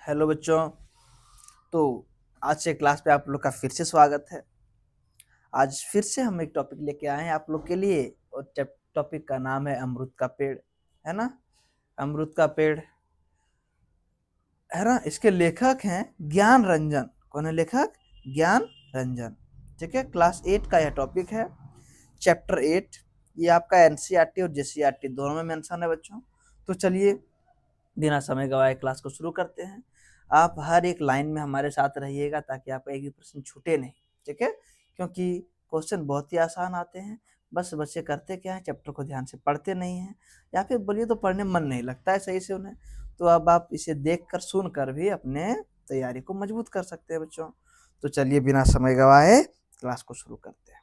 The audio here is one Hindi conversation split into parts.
हेलो बच्चों। तो आज से क्लास पे आप लोग का फिर से स्वागत है। आज फिर से हम एक टॉपिक लेके आए हैं आप लोग के लिए और टॉपिक का नाम है अमरूद का पेड़, है ना। अमरूद का पेड़, है ना। इसके लेखक हैं ज्ञान रंजन। कौन है लेखक? ज्ञान रंजन। ठीक है, क्लास 8 का यह टॉपिक है, चैप्टर 8। ये आपका एनसीईआरटी और जेसीईआरटी दोनों में मेंशन है बच्चों। तो चलिए बिना समय गवाए क्लास को शुरू करते हैं। आप हर एक लाइन में हमारे साथ रहिएगा ताकि आपका एक भी प्रश्न छूटे नहीं, ठीक है। क्योंकि क्वेश्चन बहुत ही आसान आते हैं, बस बच्चे करते क्या है, चैप्टर को ध्यान से पढ़ते नहीं हैं, या फिर बोलिए तो पढ़ने मन नहीं लगता है सही से उन्हें। तो अब आप इसे देख कर सुन कर भी अपने तैयारी को मजबूत कर सकते हैं बच्चों। तो चलिए बिना समय गवाए क्लास को शुरू करते हैं।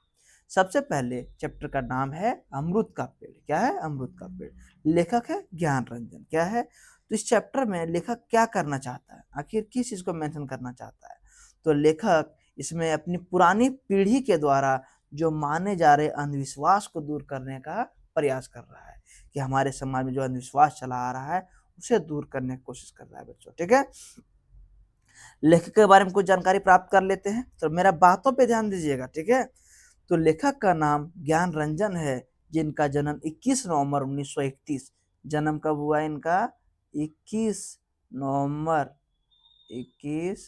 सबसे पहले चैप्टर का नाम है अमरूद का पेड़। क्या है? अमरूद का पेड़। लेखक है ज्ञान रंजन। क्या है? तो इस चैप्टर में लेखक क्या करना चाहता है, आखिर किस चीज को मेंशन करना चाहता है? तो लेखक इसमें अपनी पुरानी पीढ़ी के द्वारा जो माने जा रहे अंधविश्वास को दूर करने का प्रयास कर रहा है, कि हमारे समाज में जो अंधविश्वास चला आ रहा है उसे दूर करने की कोशिश कर रहा है बच्चों। ठीक है, लेखक के बारे में कुछ जानकारी प्राप्त कर लेते हैं, तो मेरा बातों पे ध्यान दीजिएगा। ठीक है, तो लेखक का नाम ज्ञान रंजन है, जिनका जन्म 21 नवंबर 1931। जन्म कब हुआ इनका? 21 नवंबर 21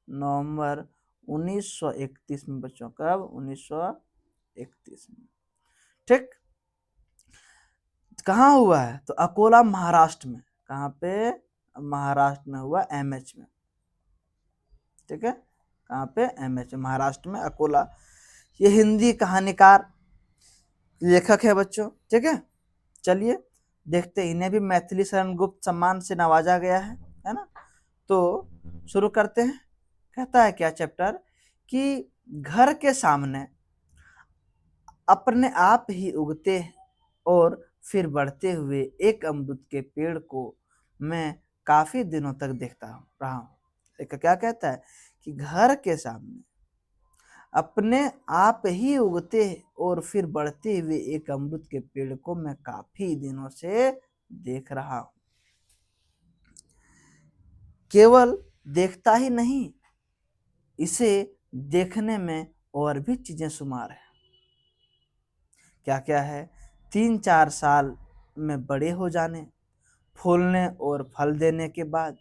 नवंबर 1931 में बच्चों। कब? 1931 में। ठीक, कहाँ हुआ है? तो अकोला महाराष्ट्र में। कहाँ पे? महाराष्ट्र में हुआ, एमएच में। ठीक है, कहाँ पे? एमएच में, महाराष्ट्र में, अकोला। ये हिंदी कहानीकार लेखक है बच्चों। ठीक है, चलिए देखते, इन्हें भी मैथिली शरण गुप्त सम्मान से नवाजा गया है ना। तो शुरू करते हैं। कहता है क्या चैप्टर, कि घर के सामने अपने आप ही उगते और फिर बढ़ते हुए एक अमरूद के पेड़ को मैं काफी दिनों तक देखता रहा हूँ। एक क्या कहता है, कि घर के सामने अपने आप ही उगते और फिर बढ़ते हुए एक अमरूद के पेड़ को मैं काफी दिनों से देख रहा हूं। केवल देखता ही नहीं, इसे देखने में और भी चीजें शुमार है। क्या क्या है? 3-4 साल में बड़े हो जाने, फूलने और फल देने के बाद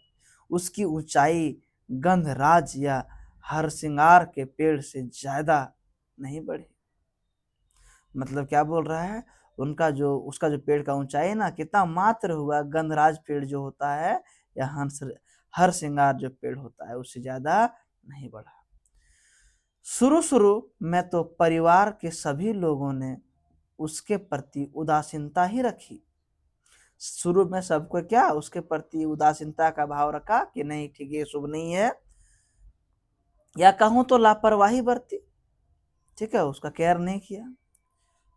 उसकी ऊंचाई गंधराज या हरसिंगार के पेड़ से ज्यादा नहीं बढ़ी। मतलब क्या बोल रहा है, उनका जो उसका जो पेड़ का ऊंचाई है ना, कितना मात्र हुआ, गंधराज पेड़ जो होता है या हर सिंगार जो पेड़ होता है उससे ज्यादा नहीं बढ़ा। शुरू शुरू में तो परिवार के सभी लोगों ने उसके प्रति उदासीनता ही रखी। शुरू में सबको क्या, उसके प्रति उदासीनता का भाव रखा कि नहीं ठीक है, शुभ नहीं है, या कहूं तो लापरवाही बरती। ठीक है, उसका केयर नहीं किया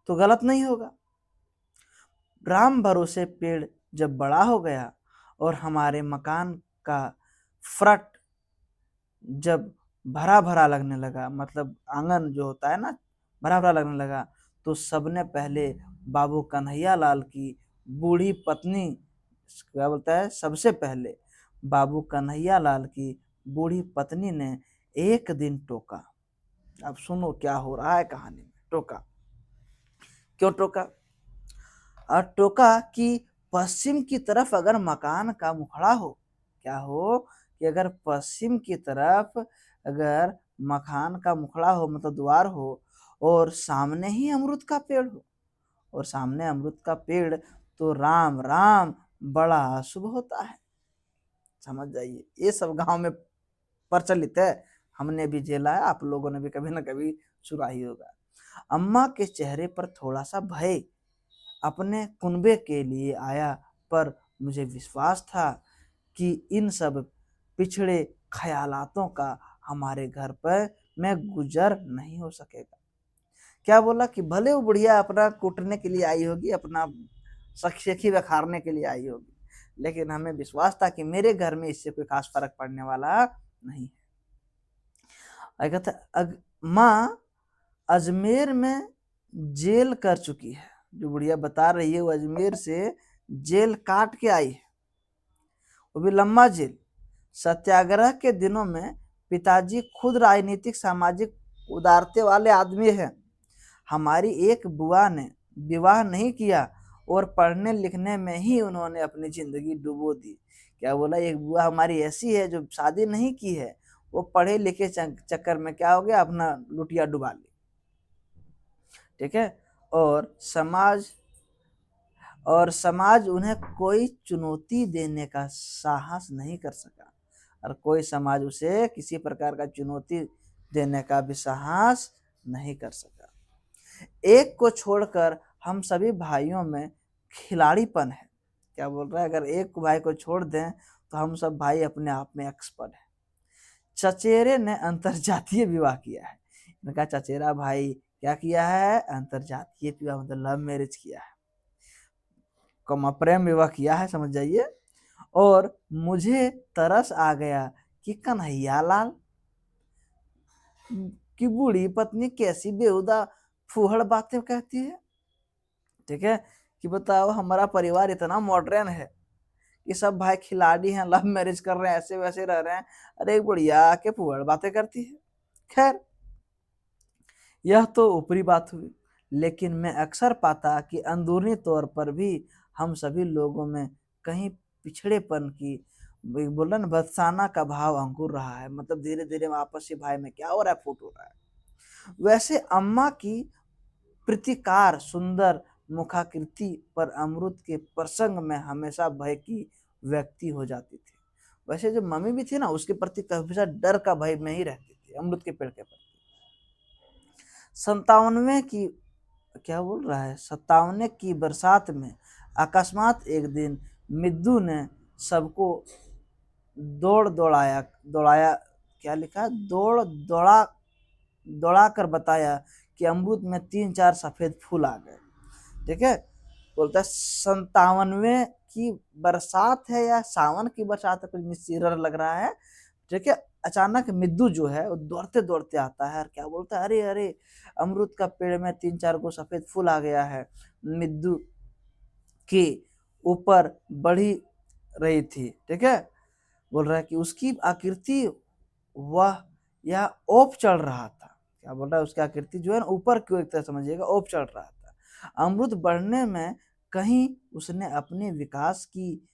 तो गलत नहीं होगा। राम भरोसे पेड़ जब बड़ा हो गया और हमारे मकान का फ्रंट जब भरा भरा लगने लगा, मतलब आंगन जो होता है ना, भरा भरा लगने लगा, तो सबने पहले बाबू कन्हैया लाल की बूढ़ी पत्नी, क्या बोलता है, सबसे पहले बाबू कन्हैया लाल की बूढ़ी पत्नी ने एक दिन टोका। अब सुनो क्या हो रहा है कहानी में। टोका, क्यों टोका? और टोका कि पश्चिम की तरफ अगर मकान का मुखड़ा हो, क्या हो, कि अगर पश्चिम की तरफ अगर मकान का मुखड़ा हो, मतलब द्वार हो, और सामने ही अमरूद का पेड़ हो, और सामने अमरूद का पेड़, तो राम राम बड़ा अशुभ होता है। समझ जाइए, ये सब गांव में प्रचलित है, हमने भी झेला है, आप लोगों ने भी कभी ना कभी सुना ही होगा। अम्मा के चेहरे पर थोड़ा सा भय अपने कुनबे के लिए आया, पर मुझे विश्वास था कि इन सब पिछड़े ख्यालातों का हमारे घर पर में गुजर नहीं हो सकेगा। क्या बोला, कि भले वो बुढ़िया अपना कूटने के लिए आई होगी, अपना सखी बखारने के लिए आई होगी, लेकिन हमें विश्वास था कि मेरे घर में इससे कोई खास फर्क पड़ने वाला नहीं है। कहता माँ अजमेर में जेल कर चुकी है। जो बुढ़िया बता रही है वो अजमेर से जेल काट के आई है, वो भी लंबा जेल। सत्याग्रह के दिनों में पिताजी खुद राजनीतिक सामाजिक उदारते वाले आदमी हैं। हमारी एक बुआ ने विवाह नहीं किया और पढ़ने लिखने में ही उन्होंने अपनी जिंदगी डुबो दी। क्या बोला, एक बुआ हमारी ऐसी है जो शादी नहीं की है, वो पढ़े लिखे चक्कर में क्या हो गया, अपना लुटिया डुबा ली। ठीक है। और समाज उन्हें कोई चुनौती देने का साहस नहीं कर सका, और कोई समाज उसे किसी प्रकार का चुनौती देने का भी साहस नहीं कर सका। एक को छोड़कर हम सभी भाइयों में खिलाड़ीपन है। क्या बोल रहा है, अगर एक भाई को छोड़ दें तो हम सब भाई अपने आप में एक्सपर्ट हैं। चचेरे ने अंतरजातीय विवाह किया है। इनका चचेरा भाई क्या किया है, अंतरजातीय विवाह मतलब लव मैरिज किया है, प्रेम विवाह किया है, समझ जाइए। और मुझे तरस आ गया कि कन्हैया लाल की बूढ़ी पत्नी कैसी बेहुदा फूहड़ बातें कहती है। ठीक है, कि बताओ हमारा परिवार इतना मॉडर्न है कि सब भाई खिलाड़ी हैं, लव मैरिज कर रहे हैं, ऐसे वैसे रह रहे हैं, अरे बुढ़िया के फूहड़ बातें करती है। खैर, यह तो ऊपरी बात हुई, लेकिन मैं अक्सर पाता कि अंदरूनी तौर पर भी हम सभी लोगों में कहीं पिछड़ेपन की, बोला ना, बदसाना का भाव अंकुर रहा है। मतलब धीरे धीरे आपसी भाई में क्या हो रहा है, फूट हो रहा है। वैसे अम्मा की प्रतिकार सुंदर मुखाकृति पर अमृत के प्रसंग में हमेशा भय की व्यक्ति हो जाती थी। वैसे जो मम्मी भी थी ना, उसके प्रति हमेशा डर का भय में ही रहती थी, अमृत के पेड़ के प्रति। 57वें की, क्या बोल रहा है, 57 की बरसात में अकस्मात एक दिन मिद्दू ने सबको दौड़ाया, क्या लिखा, दौड़ा कर बताया कि अमरूद में 3-4 सफेद फूल आ गए। ठीक है, बोलता है 57वें की बरसात है या सावन की बरसात है, कुछ मिस्टीरियर लग रहा है। ठीक है, अचानक मिद्दू जो है वो दौड़ते दौड़ते आता है और क्या बोलता है, अरे अरे अमरूद का पेड़ में 3-4 को सफेद फूल आ गया है। मिद्दू के ऊपर बढ़ी रही थी। ठीक है, बोल रहा है कि उसकी आकृति वह या ओप चढ़ रहा था। क्या बोल रहा है, उसकी आकृति जो है ना ऊपर की ओर, एक तरह समझिएगा, ओप चढ़ रहा था। अमृत बढ़ने में कहीं उसने अपने विकास की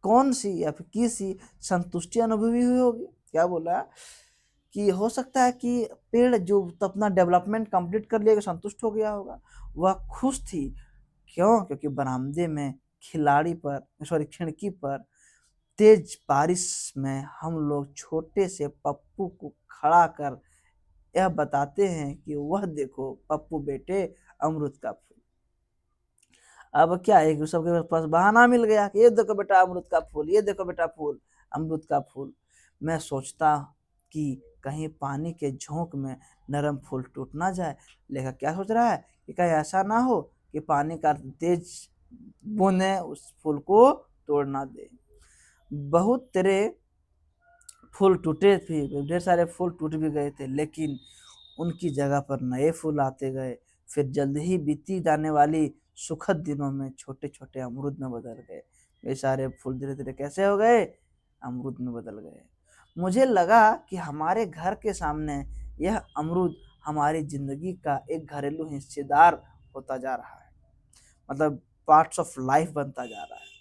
कौन सी या फिर किसी संतुष्टि अनुभवी हुई होगी। क्या बोला कि हो सकता है कि पेड़ जो तो अपना डेवलपमेंट कंप्लीट कर लिया, संतुष्ट हो गया होगा। वह खुश थी, क्यों, क्योंकि बरामदे में खिड़की पर तेज बारिश में हम लोग छोटे से पप्पू को खड़ा कर यह बताते हैं कि वह देखो पप्पू बेटे अमरूद का फूल। अब क्या है कि सबके पास बहाना मिल गया कि ये देखो बेटा अमरूद का फूल, ये देखो बेटा फूल, अमरूद का फूल। मैं सोचता कि कहीं पानी के झोंक में नरम फूल टूट ना जाए। लेकिन क्या सोच रहा है कि कहीं ऐसा ना हो कि पानी का तेज बूंदें उस फूल को तोड़ ना दे। बहुत तेरे फूल टूटे थे, ढेर सारे फूल टूट भी गए थे, लेकिन उनकी जगह पर नए फूल आते गए। फिर जल्द ही बीती जाने वाली सुखद दिनों में छोटे छोटे अमरूद में बदल गए। ये सारे फूल धीरे धीरे कैसे हो गए, अमरूद में बदल गए। मुझे लगा कि हमारे घर के सामने यह अमरूद हमारी जिंदगी का एक घरेलू हिस्सेदार होता जा रहा है, मतलब पार्ट्स ऑफ लाइफ बनता जा रहा है।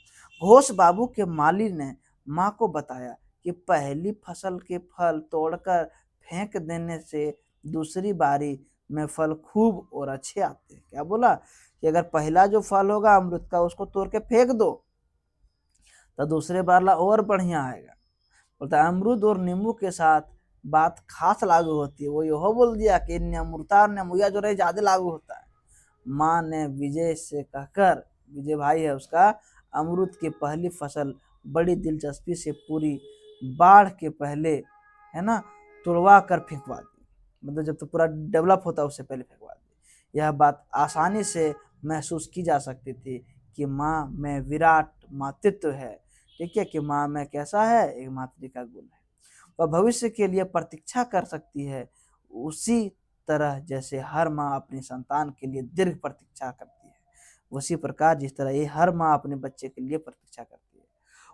घोष बाबू के माली ने माँ को बताया कि पहली फसल के फल तोड़कर फेंक देने से दूसरी बारी में फल खूब और अच्छे आते हैं। क्या बोला कि अगर पहला जो फल होगा अमृत का उसको तोड़ के फेंक दो तो दूसरे बार ला और बढ़िया आएगा। बोलता है अमरूद और नींबू के साथ बात खास लागू होती है। वो यह बोल दिया कि अमृता मुया जो रहे ज्यादा लागू होता है। माँ ने विजय से कहकर, विजय भाई है उसका, अमरूद की पहली फसल बड़ी दिलचस्पी से पूरी बाढ़ के पहले, है ना, तुड़वा कर फेंकवा दी। मतलब जब तो पूरा डेवलप होता है उससे पहले फेंकवा दी। यह बात आसानी से महसूस की जा सकती थी कि माँ में विराट मातृत्व है। ठीक है, कि माँ में कैसा है, एक मातृ का गुण है। वह भविष्य के लिए प्रतीक्षा कर सकती है, उसी तरह जैसे हर माँ अपनी संतान के लिए दीर्घ प्रतीक्षा करती है, उसी प्रकार जिस तरह ये हर माँ अपने बच्चे के लिए प्रतीक्षा करती है।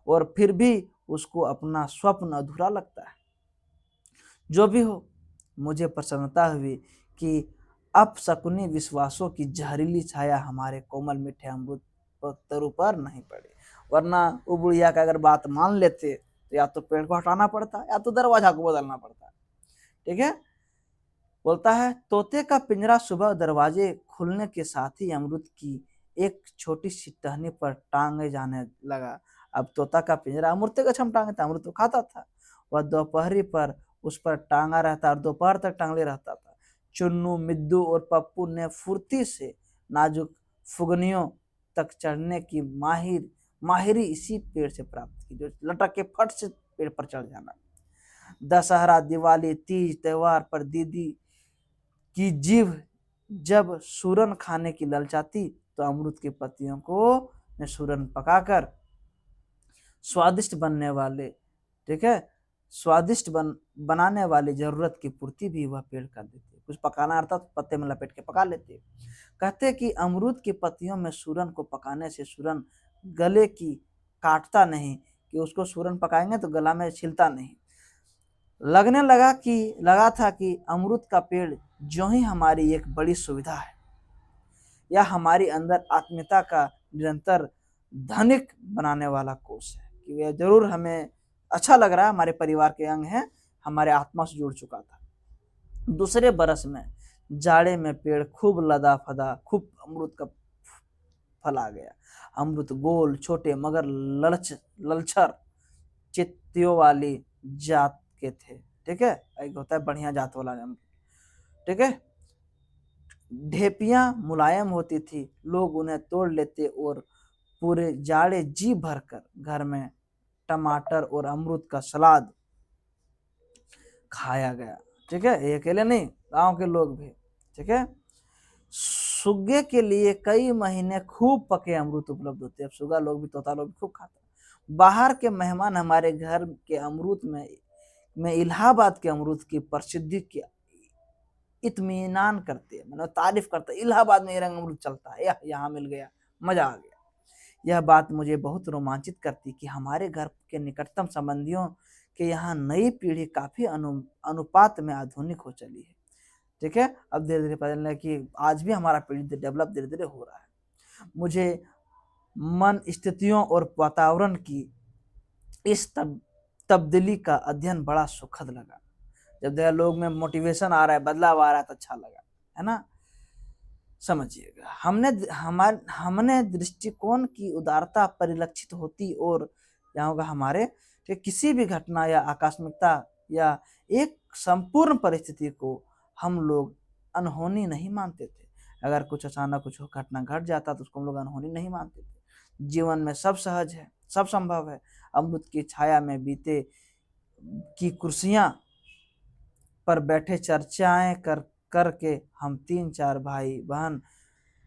और फिर भी उसको अपना स्वप्न अधूरा लगता है। जो भी हो, मुझे प्रसन्नता हुई कि अपशकुनी विश्वासों की जहरीली छाया हमारे कोमल मीठे अमृत तरु पर नहीं पड़ी, वरना वो बुढ़िया का अगर बात मान लेते तो या तो पेड़ को हटाना पड़ता या तो दरवाजा को बदलना पड़ता। ठीक है, बोलता है तोते का पिंजरा सुबह दरवाजे खुलने के साथ ही अमृत की एक छोटी सी टहनी पर टांगे जाने लगा। अब तोता का पिंजरा अमृत के छम टांगे था, अमृत तो खाता था। वह दोपहरी पर उस पर टांगा रहता और दोपहर तक टांगले रहता था। चुन्नू, मिद्दू और पप्पू ने फुर्ती से नाजुक फुगनियों तक चढ़ने की माहिरी इसी पेड़ से प्राप्त की, जो लटक के फट से पेड़ पर चढ़ जाना। दशहरा, दिवाली, तीज त्योहार पर दीदी की जीभ जब सूरन खाने की ललचाती तो अमरूद की पत्तियों को सूरन पकाकर स्वादिष्ट बनने वाले, ठीक है, बनाने वाली जरूरत की पूर्ति भी वह पेड़ कर देती। कुछ पकाना आता तो पत्ते में लपेट के पका लेते। कहते कि अमरूद की पत्तियों में सूरन को पकाने से सूरन गले की काटता नहीं, कि उसको सूरन पकाएंगे तो गला में छिलता नहीं। लगा था कि अमरूद का पेड़ जो ही हमारी एक बड़ी सुविधा है, या हमारी अंदर आत्मीयता का निरंतर धनिक बनाने वाला कोष है, कि यह जरूर हमें अच्छा लग रहा है, हमारे परिवार के अंग है, हमारे आत्मा से जुड़ चुका था। दूसरे बरस में जाड़े में पेड़ खूब लदा फदा, खूब अमरूद का फल आ गया। अमरूद गोल छोटे मगर ललछर चित्तियों वाली जात के थे। ठीक है, एक होता है बढ़िया जात वाला अमरूद। ठीक है, ढेपियां मुलायम होती थी, लोग उन्हें तोड़ लेते और पूरे जाड़े जी भरकर घर में टमाटर और अमरूद का सलाद खाया गया। ठीक है, ये अकेले नहीं, गांव के लोग भी। ठीक है, सुग्गे के लिए कई महीने खूब पके अमरूद उपलब्ध होते। अब सुगा लोग भी, तोता लोग भी खूब खाते। बाहर के मेहमान हमारे घर के अमरूद में इलाहाबाद के अमरूद की प्रसिद्धि की इत्मीनान करते हैं, मतलब तारीफ करते हैं। इलाहाबाद में ये रंग अमरूद चलता है, यहाँ मिल गया, मजा आ गया। यह बात मुझे बहुत रोमांचित करती कि हमारे घर के निकटतम संबंधियों के यहाँ नई पीढ़ी काफी अनुपात में आधुनिक हो चली है। ठीक है, अब धीरे धीरे पता चला कि आज भी हमारा पीढ़ी डेवलप धीरे धीरे हो रहा है। मुझे मन स्थितियों और वातावरण की इस तब्दीली का अध्ययन बड़ा सुखद लगा। जब देखा लोग में मोटिवेशन आ रहा है, बदलाव आ रहा है, तो अच्छा लगा, है ना। समझिएगा, हमने दृष्टिकोण की उदारता परिलक्षित होती और यहाँ होगा हमारे कि किसी भी घटना या आकस्मिकता या एक संपूर्ण परिस्थिति को हम लोग अनहोनी नहीं मानते थे। अगर कुछ अचानक कुछ घटना घट जाता तो उसको हम लोग अनहोनी नहीं मानते थे। जीवन में सब सहज है, सब संभव है। अमृत की छाया में बीते की कुर्सियां पर बैठे चर्चाएं करके हम 3-4 भाई बहन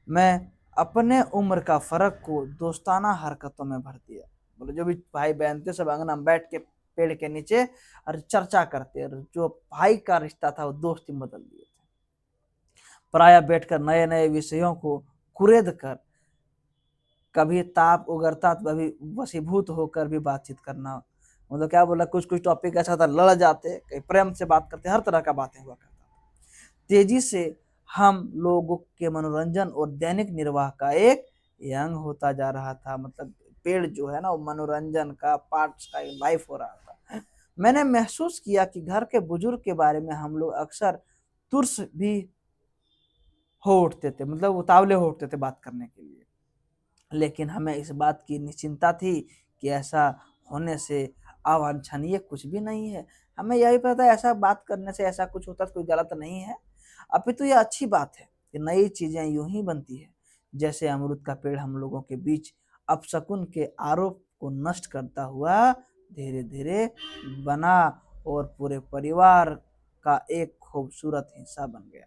मैं अपने उम्र का फर्क को दोस्ताना हरकतों में भर दिया। बोले जो भी भाई बहन थे सब अंगना में बैठ के पेड़ के नीचे और चर्चा करते, और जो भाई का रिश्ता था वो दोस्ती बदल दिए थे। प्राय बैठकर नए नए विषयों को कुरेद कर, कभी ताप उगरता तो कभी वशीभूत होकर भी बातचीत करना। मतलब क्या बोला, कुछ कुछ टॉपिक ऐसा था, लड़ जाते, कहीं प्रेम से बात करते, हर तरह का बातें हुआ करता था। तेजी से हम लोगों के मनोरंजन और दैनिक निर्वाह का एक अंग होता जा रहा था। मतलब पेड़ जो है ना, वो मनोरंजन का पार्ट का लाइफ हो रहा था। मैंने महसूस किया कि घर के बुजुर्ग के बारे में हम लोग अक्सर तुर्स भी हो उठते थे, मतलब उतावले हो उठते थे बात करने के लिए। लेकिन हमें इस बात की निश्चिंता थी कि ऐसा होने से अवांछनीय कुछ भी नहीं है। हमें यही पता है ऐसा बात करने से ऐसा कुछ होता तो कोई गलत नहीं है, अपितु यह अच्छी बात है कि नई चीजें यूं ही बनती है। जैसे अमरूद का पेड़ हम लोगों के बीच अपशकुन के आरोप को नष्ट करता हुआ धीरे धीरे बना और पूरे परिवार का एक खूबसूरत हिस्सा बन गया।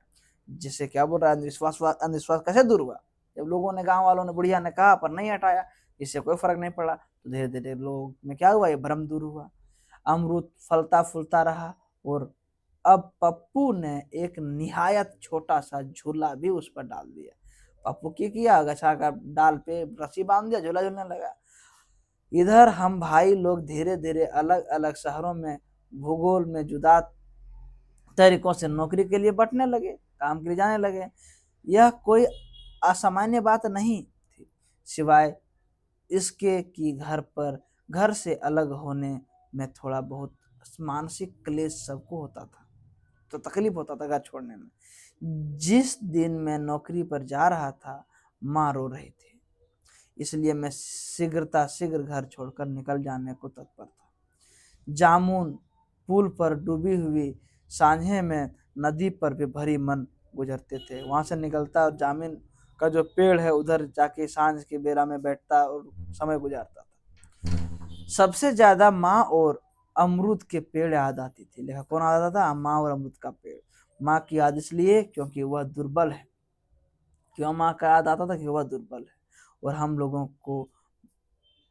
जिससे क्या बोल रहा है, अंधविश्वास कैसे दूर हुआ? जब लोगों ने, गांव वालों ने, बुढ़िया ने कहा पर नहीं हटाया, इससे कोई फर्क नहीं पड़ा, तो धीरे धीरे लोग में क्या हुआ, ये भ्रम दूर हुआ। अमरूद फलता फूलता रहा और अब पप्पू ने एक निहायत छोटा सा झूला भी उस पर डाल दिया। पप्पू की किया, गछा का डाल पे रस्सी बांध दिया, झूला झूलने लगा। इधर हम भाई लोग धीरे धीरे अलग अलग शहरों में भूगोल में जुदा तरीकों से नौकरी के लिए बंटने लगे, काम के लिए जाने लगे। यह कोई असामान्य बात नहीं थी, सिवाय इसके कि घर से अलग होने में थोड़ा बहुत मानसिक क्लेश सबको होता था, तो तकलीफ होता था घर छोड़ने में। जिस दिन मैं नौकरी पर जा रहा था, माँ रो रही थी, इसलिए मैं शीघ्र घर छोड़कर निकल जाने को तत्पर था। जामुन पुल पर डूबी हुई सांझे में नदी पर भी भरी मन गुजरते थे। वहां से निकलता और जामुन का जो पेड़ है उधर जाके सांझ के बेला में बैठता और समय गुजारता था। सबसे ज्यादा माँ और अमरूद के पेड़ याद आती थी। लेखा कौन आता था? माँ और अमरूद का पेड़। माँ की याद इसलिए क्योंकि वह दुर्बल है। क्यों माँ का याद आता था? कि वह दुर्बल है और हम लोगों को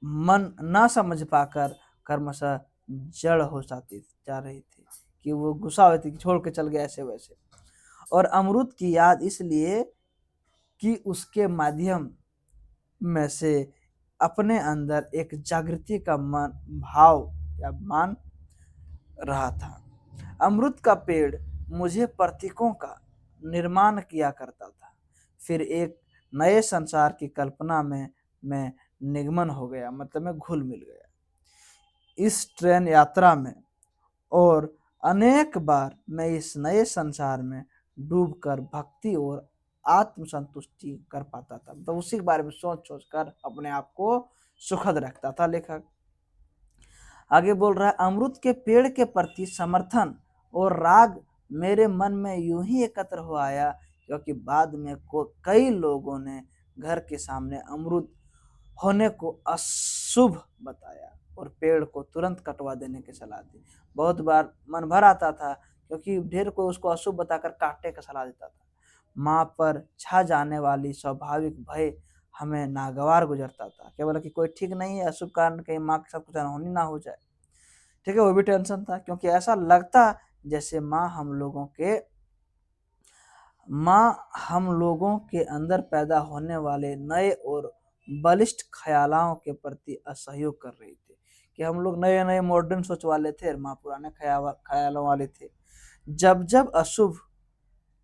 मन न समझ पाकर क्रमशः जड़ हो जाती जा रही थी कि वो गुस्सा होती कि छोड़ के चल गए ऐसे वैसे। और अमरूद की याद इसलिए कि उसके माध्यम में से अपने अंदर एक जागृति का मन भाव या मान रहा था। अमरूद का पेड़ मुझे प्रतीकों का निर्माण किया करता था। फिर एक नए संसार की कल्पना में मैं निगमन हो गया, मतलब मैं घुल मिल गया इस ट्रेन यात्रा में। और अनेक बार मैं इस नए संसार में डूबकर भक्ति और आत्मसंतुष्टि कर पाता था। तो उसी के बारे में सोच सोच कर अपने आप को सुखद रखता था लेखक। आगे बोल रहा है, अमरूद के पेड़ के प्रति समर्थन और राग मेरे मन में यूं ही एकत्र हो आया क्योंकि बाद में कई लोगों ने घर के सामने अमरूद होने को अशुभ बताया और पेड़ को तुरंत कटवा देने की सलाह दी। बहुत बार मन भर आता था क्योंकि ढेर कोई उसको अशुभ बताकर काटने का सलाह देता था। माँ पर छा जाने वाली स्वाभाविक भय हमें नागवार गुजरता था। क्या बोला कि कोई ठीक नहीं है, अशुभ कारण कहीं माँ के साथ कुछ अनहोनी ना हो जाए। ठीक है, वो भी टेंशन था क्योंकि ऐसा लगता जैसे माँ हम लोगों के अंदर पैदा होने वाले नए और बलिष्ठ ख्यालों के प्रति असहयोग कर रही थी। कि हम लोग नए नए मॉडर्न सोच वाले थे और माँ पुराने ख्यालों वाले थे। जब जब अशुभ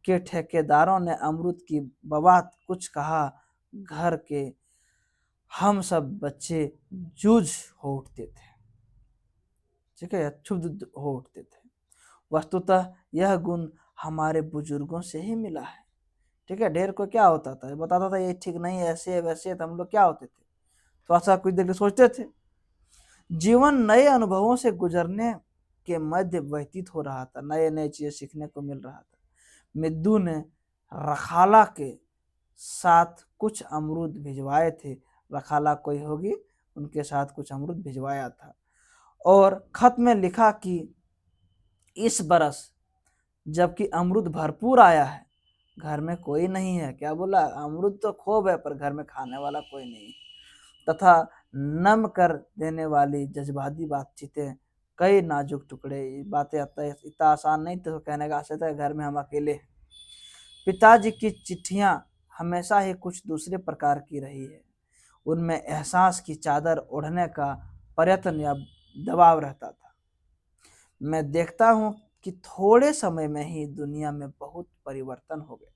के ठेकेदारों ने अमरूद की बबात कुछ कहा, घर के हम सब बच्चे जूझ हो उठते थे। ठीक है, क्षुब्ध हो उठते थे। वस्तुतः यह गुण हमारे बुजुर्गों से ही मिला है। ठीक है, ढेर को क्या होता था, बताता था ये ठीक नहीं है, ऐसे वैसे, तो हम लोग क्या होते थे, थोड़ा सा कुछ देर सोचते थे। जीवन नए अनुभवों से गुजरने के मध्य व्यतीत हो रहा था, नए नए चीजें सीखने को मिल रहा था। मिद्दू ने रखाला के साथ कुछ अमरूद भिजवाए थे। रखाला कोई होगी, उनके साथ कुछ अमरूद भिजवाया था और खत में लिखा कि इस बरस जबकि अमरूद भरपूर आया है, घर में कोई नहीं है। क्या बोला? अमरूद तो खूब है पर घर में खाने वाला कोई नहीं। तथा नम कर देने वाली जज्बाती बातचीतें, कई नाजुक टुकड़े, बातें इतना आसान नहीं तो कहने का आशय था घर में हम अकेले हैं। पिताजी की चिट्ठियां हमेशा ही कुछ दूसरे प्रकार की रही है। उनमें एहसास की चादर ओढ़ने का प्रयत्न या दबाव रहता था। मैं देखता हूँ कि थोड़े समय में ही दुनिया में बहुत परिवर्तन हो गए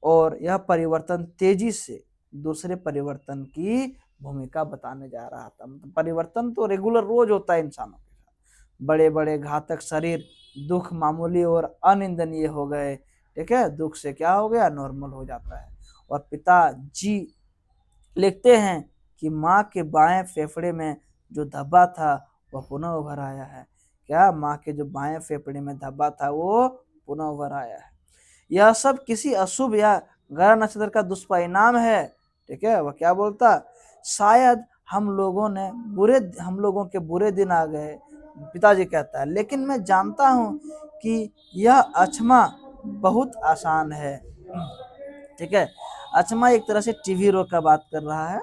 और यह परिवर्तन तेजी से दूसरे परिवर्तन की भूमिका बताने जा रहा था। मतलब परिवर्तन तो रेगुलर रोज होता है इंसानों के साथ। बड़े बड़े घातक शरीर दुख मामूली और अनिंदनीय हो गए। ठीक है, दुख से क्या हो गया, नॉर्मल हो जाता है। और पिताजी लिखते हैं कि माँ के बाएं फेफड़े में जो धब्बा था वह पुनः उभर आया है। क्या? माँ के जो बाएं फेफड़े में धब्बा था वो पुनः उभर आया है। यह सब किसी अशुभ या ग्रह नक्षत्र का दुष्परिणाम है। ठीक है, वह क्या बोलता? शायद हम लोगों के बुरे दिन आ गए, पिताजी कहता है, लेकिन मैं जानता हूँ कि यह अक्षमा बहुत आसान है। ठीक है, अक्षमा एक तरह से टीवी रोग का बात कर रहा है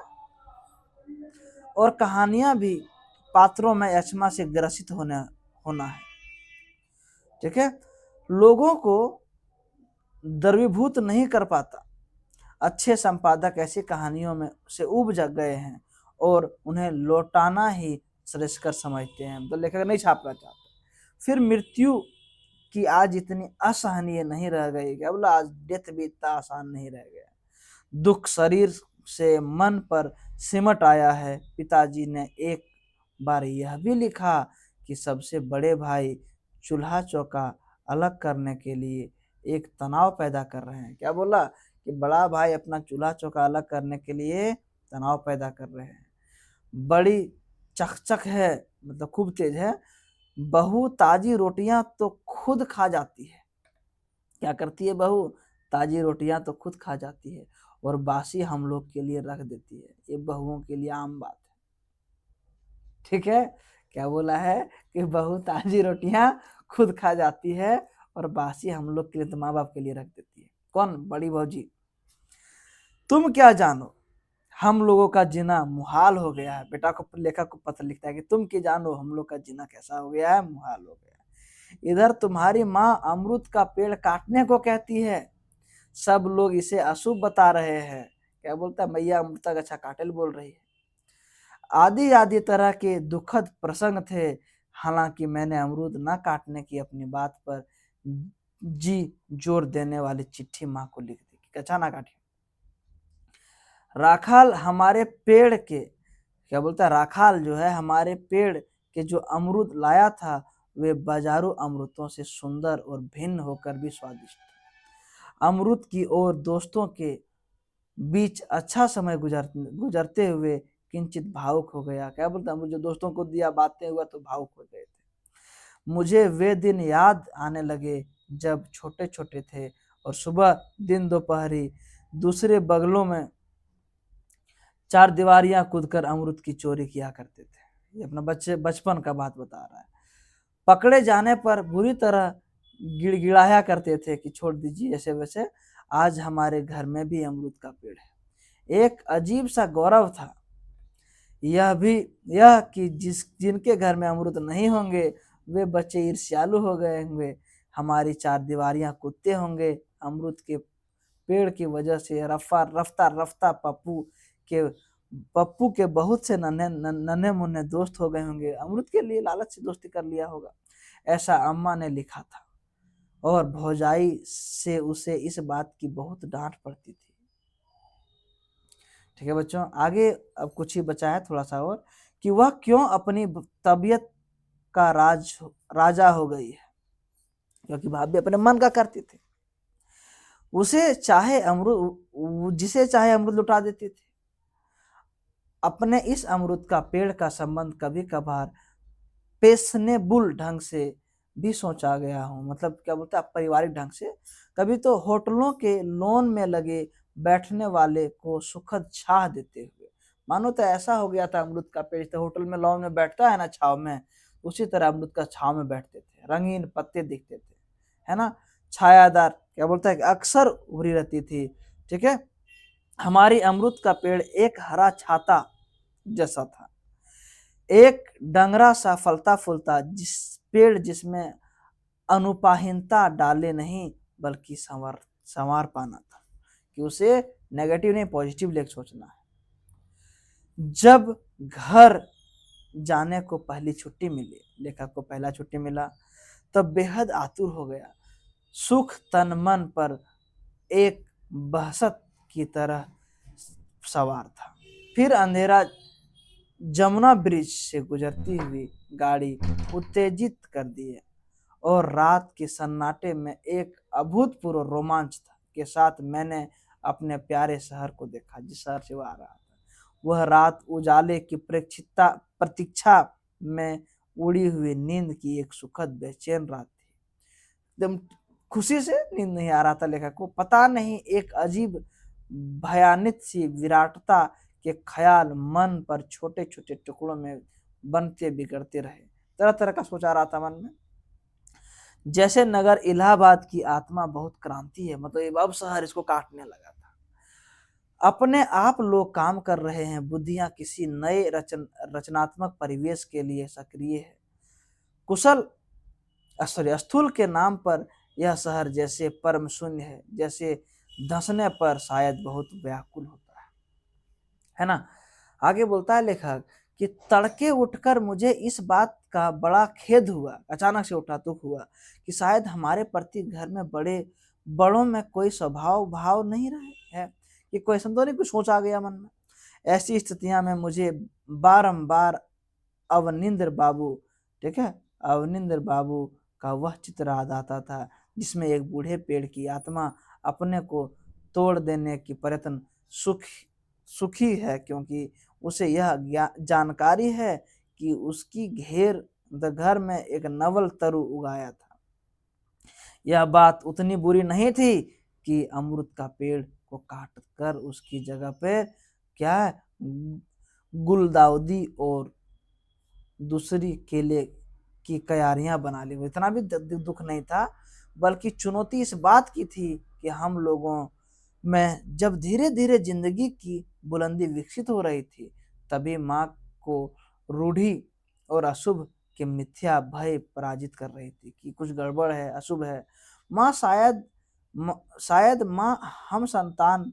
और कहानियां भी पात्रों में अक्षमा से ग्रसित होना है। ठीक है, लोगों को द्रवीभूत नहीं कर पाता। अच्छे संपादक ऐसी कहानियों में से उब जग गए हैं और उन्हें लौटाना ही श्रेयस्कर समझते हैं। तो लेखक नहीं छापना चाहते। फिर मृत्यु की आज इतनी असहनीय नहीं रह गई। क्या बोला, आज डेथ भी इतना आसान नहीं रह गया। दुख शरीर से मन पर सिमट आया है। पिताजी ने एक बार यह भी लिखा कि सबसे बड़े भाई चूल्हा चौका अलग करने के लिए एक तनाव पैदा कर रहे हैं। क्या बोला कि बड़ा भाई अपना चूल्हा चौका अलग करने के लिए तनाव पैदा कर रहे हैं। बड़ी चकचक है, मतलब खूब तेज है। बहू ताजी रोटियां तो खुद खा जाती है। क्या करती है बहू, ताजी रोटियां तो खुद खा जाती है और बासी हम लोग के लिए रख देती है। ये बहुओं के लिए आम बात है। ठीक है, क्या बोला है कि बहू ताजी रोटियां खुद खा जाती है और बासी हम लोग के लिए, तो माँ बाप के लिए रख देती है। कौन, बड़ी भौजी। तुम क्या जानो हम लोगों का जीना मुहाल हो गया है। बेटा को, लेखक को पत्र लिखता है कि तुम क्या जानो हम लोग का जीना कैसा हो गया है, मुहाल हो गया है। इधर तुम्हारी माँ अमरूद का पेड़ काटने को कहती है। सब लोग इसे अशुभ बता रहे हैं। क्या बोलता है, मैया अमरूद का अच्छा काटेल बोल रही है। आदि आदि तरह के दुखद प्रसंग थे। हालांकि मैंने अमरूद न काटने की अपनी बात पर जी जोर देने वाली चिट्ठी माँ को लिख दी कि अच्छा ना काटिए। राखाल हमारे पेड़ के, क्या बोलता है, राखाल जो है हमारे पेड़ के जो अमरूद लाया था वे बाजारू अमरूदों से सुंदर और भिन्न होकर भी स्वादिष्ट थे। अमरूद की और दोस्तों के बीच अच्छा समय गुजरते हुए किंचित भावुक हो गया। क्या बोलता, मुझे दोस्तों को दिया, बातें हुआ तो भावुक हो गए थे। मुझे वे दिन याद आने लगे जब छोटे छोटे थे और सुबह दिन दोपहरी दूसरे बगलों में चार दीवारियां कूदकर अमरूद की चोरी किया करते थे। ये अपना बचपन का बात बता रहा है। पकड़े जाने पर बुरी तरह गिड़गिड़ाया करते थे कि छोड़ दीजिए ऐसे वैसे। आज हमारे घर में भी अमरूद का पेड़ है। एक अजीब सा गौरव था यह कि जिनके घर में अमरूद नहीं होंगे वे बच्चे ईर्ष्यालु हो गए होंगे। हमारी चार दीवारियां कूदते होंगे। अमरूद के पेड़ की वजह से रफ्ता रफ्ता पप्पू के बहुत से नन्हे मुन्ने दोस्त हो गए होंगे। अमरूद के लिए लालच से दोस्ती कर लिया होगा, ऐसा अम्मा ने लिखा था। और भौजाई से उसे इस बात की बहुत डांट पड़ती थी। ठीक है बच्चों, आगे अब कुछ ही बचा है थोड़ा सा और, कि वह क्यों अपनी तबीयत का राजा हो गई है, क्योंकि भाभी अपने मन का करती थी। जिसे चाहे अमरूद लुटा देती थी। अपने इस अमरूद का पेड़ का संबंध कभी कभार पेशनेबुल ढंग से भी सोचा गया हूँ। मतलब क्या बोलते हैं, पारिवारिक ढंग से। कभी तो होटलों के लॉन में लगे बैठने वाले को सुखद छाह देते हुए। मानो तो ऐसा हो गया था अमरूद का पेड़, तो होटल में लॉन में बैठता है ना छाव में, उसी तरह अमरूद का छाव में बैठते थे। रंगीन पत्ते दिखते थे, है ना, छायादार, क्या बोलता है, अक्सर उभरी रहती थी। ठीक है, हमारी अमरूद का पेड़ एक हरा छाता जैसा था, एक डंगरा सा फलता फूलता पेड़ जिसमें अनुपाहीनता डाले नहीं बल्कि संवार पाना था, कि उसे नेगेटिव नहीं पॉजिटिव लेकर सोचना है। जब घर जाने को पहली छुट्टी मिली, लेखक को पहला छुट्टी मिला, तब बेहद आतुर हो गया। सुख तन मन पर एक बहसत की तरह सवार था। फिर अंधेरा जमुना ब्रिज से गुजरती हुई गाड़ी उत्तेजित कर दिए और रात के सन्नाटे में एक अभूतपूर्व रोमांच के साथ मैंने अपने प्यारे शहर को देखा, जिस शहर से वह आ रहा था। वह रात उजाले की प्रतीक्षा में उड़ी हुई नींद की एक सुखद बेचैन रात थी। एकदम खुशी से नींद नहीं आ रहा था लेखक को। पता नहीं, एक अजीब भयानित सी विराटता के ख्याल मन पर छोटे छोटे टुकड़ों में बनते बिगड़ते रहे। तरह तरह का सोचा रहा था मन में। जैसे नगर इलाहाबाद की आत्मा बहुत क्रांति है, मतलब अब शहर इसको काटने लगा था। अपने आप लोग काम कर रहे हैं, बुद्धियां किसी नए रचनात्मक परिवेश के लिए सक्रिय है। स्थूल के नाम पर यह शहर जैसे परम शून्य है, जैसे धंसने पर शायद बहुत व्याकुल होता है ना। आगे बोलता है लेखक कि तड़के उठकर मुझे इस बात का बड़ा खेद हुआ, अचानक से उठा दुख हुआ कि शायद हमारे प्रति घर में बड़ों में कोई स्वभाव भाव नहीं रहे है, कि कोई ऐसा तो नहीं, कुछ सोच आ गया मन में। ऐसी स्थितियां में मुझे बारंबार अवनिंद्र बाबू, ठीक है, अवनिंद्र बाबू का वह चित्र याद आता था जिसमें एक बूढ़े पेड़ की आत्मा अपने को तोड़ देने की प्रयत्न सुखी है, क्योंकि उसे यह जानकारी है कि उसकी घर में एक नवल तरु उगाया था। यह बात उतनी बुरी नहीं थी कि अमरूद का पेड़ को काट कर उसकी जगह पे क्या है, गुलदाउदी और दूसरी केले की क्यारियां बना ली। इतना भी दुख नहीं था, बल्कि चुनौती इस बात की थी कि हम लोगों में जब धीरे धीरे जिंदगी की बुलंदी विकसित हो रही थी, तभी माँ को रूढ़ी और अशुभ के मिथ्या भय पराजित कर रही थी कि कुछ गड़बड़ है, अशुभ है। माँ शायद माँ हम संतान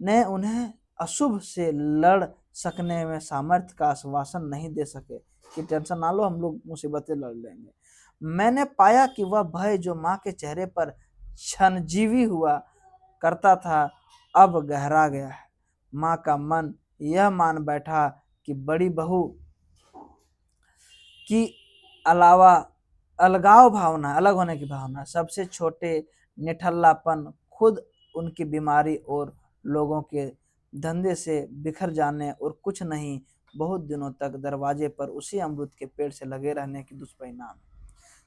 ने उन्हें अशुभ से लड़ सकने में सामर्थ्य का आश्वासन नहीं दे सके कि टेंशन ना लो, हम लोग मुसीबतें लड़ लेंगे। मैंने पाया कि वह भय जो माँ के चेहरे पर क्षणजीवी हुआ करता था अब गहरा गया है। माँ का मन यह मान बैठा कि बड़ी बहू की अलावा अलगाव भावना, अलग होने की भावना, सबसे छोटे निठल्लापन, खुद उनकी बीमारी और लोगों के धंधे से बिखर जाने और कुछ नहीं बहुत दिनों तक दरवाजे पर उसी अमरूद के पेड़ से लगे रहने की दुष्परिणाम।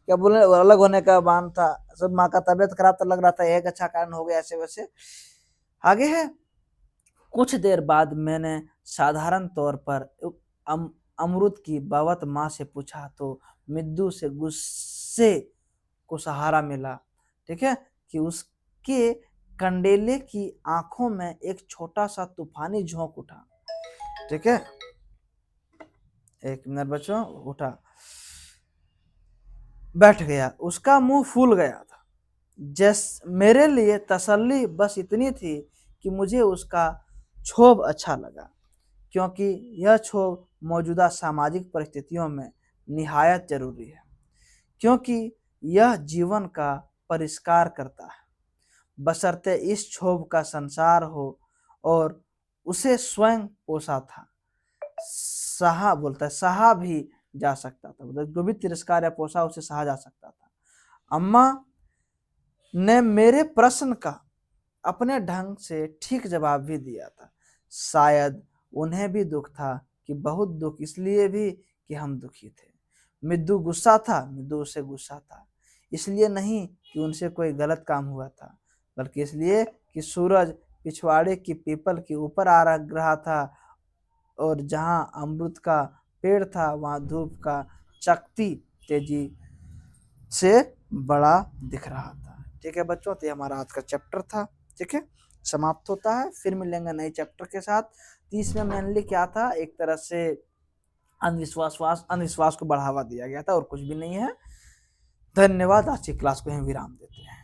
क्या बोले, अलग होने का बान था, सब माँ का तबीयत खराब तो लग रहा था, एक अच्छा कारण हो गया ऐसे वैसे। आगे है, कुछ देर बाद मैंने साधारण तौर पर अमरूद की बावत माँ से पूछा तो मिद्दू से गुस्से को सहारा मिला, ठीक है, कि उसके कंडेले की आंखों में एक छोटा सा तूफानी झोंक उठा, ठीक है, एक मिनट बच्चों, उठा, बैठ गया, उसका मुंह फूल गया था। मेरे लिए तसल्ली बस इतनी थी कि मुझे उसका क्षोभ अच्छा लगा, क्योंकि यह क्षोभ मौजूदा सामाजिक परिस्थितियों में निहायत जरूरी है, क्योंकि यह जीवन का परिष्कार करता है, बशर्ते इस क्षोभ का संसार हो और उसे स्वयं पोसा था, सहा बोलता है, सहा भी जा सकता था, मतलब जो भी तिरस्कार या पोसा उसे सहा जा सकता था। अम्मा ने मेरे प्रश्न का अपने ढंग से ठीक जवाब भी दिया था। शायद उन्हें भी दुख था, कि बहुत दुख इसलिए भी कि हम दुखी थे। मिद्दू गुस्सा था, मिद्दू उससे गुस्सा था, इसलिए नहीं कि उनसे कोई गलत काम हुआ था, बल्कि इसलिए कि सूरज पिछवाड़े की पीपल के ऊपर आ रहा था और जहां अमरूद का पेड़ था वहां धूप का चकती तेजी से बड़ा दिख रहा था। ठीक है बच्चों, तो ये हमारा आज का चैप्टर था, ठीक है, समाप्त होता है, फिर मिलेंगे नए चैप्टर के साथ। तीसरे मेनली क्या था, एक तरह से अंधविश्वास को बढ़ावा दिया गया था और कुछ भी नहीं है। धन्यवाद, आज की क्लास को यहीं विराम देते हैं।